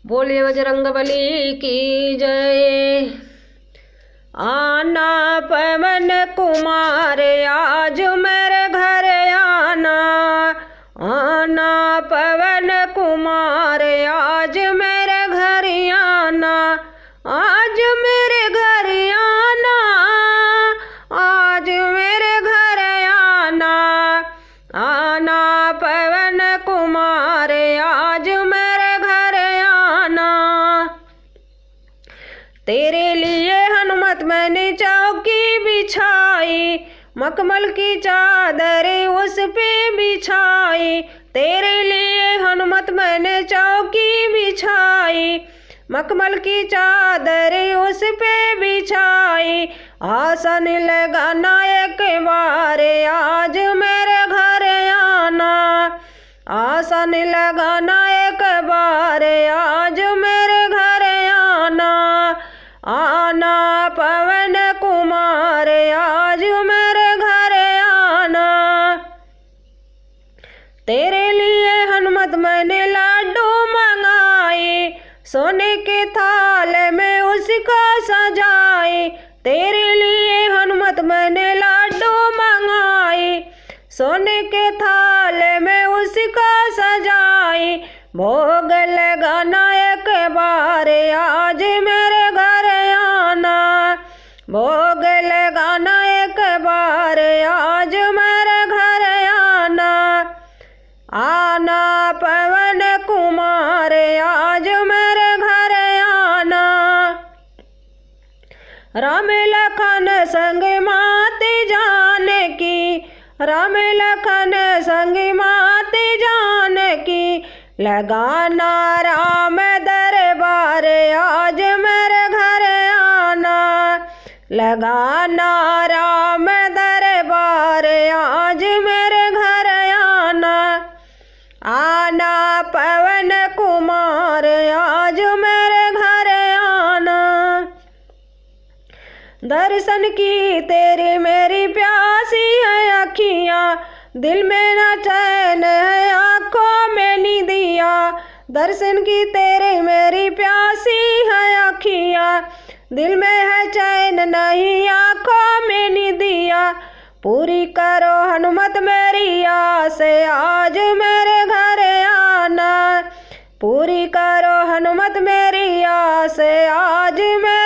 बोलिए बजरंगबली की जय। आना पवन कुमार आज मेरे घर आना, आना पवन कुमार आज मेरे घर आना, आज मेरे घर आना, आज मेरे घर आना, आना पवन कुमार आज मेरे घर आना। तेरे लिए हनुमत मैंने चौकी बिछाई, मखमल की चादर उस पे बिछाई। तेरे लिए हनुमत मैंने चौकी बिछाई, मखमल की चादर उस पे बिछाई। आसन लगाना एक बार आज मेरे घर आना, आसन लगाना एक बार आज मेरे घर आना, आना पवन कुमार आज मेरे घर आना। तेरे लिए हनुमत मैंने लाडू मंगाए, सोने के थाल में उसको सजाए। तेरे लिए हनुमत मैंने लाडू मंगाए, सोने के थाल में उसको सजाए। भोग लगाना एक बार आज मेरे घर आना, भोग लगाना एक बार आज मेरे घर आना, आना पवन कुमार आज मेरे घर आना। राम लखन संग माते जानकी, राम लखन संग माते जानकी। लगाना राम दरबार आज मेरे घर आना, लगाना राम दरबार आज मेरे घर आना, आना पवन कुमार आज मेरे घर आना। दर्शन की तेरी मेरी प्यासी है अखियाँ, दिल में न चैन है आँखों में निदिया। दर्शन की तेरी मेरी प्यासी है अखियाँ, दिल में है चैन नहीं आँखों में निदिया। पूरी करो हनुमत मेरी आस आज मेरे घर आना, पूरी करो हनुमत मेरी आस आज मेरे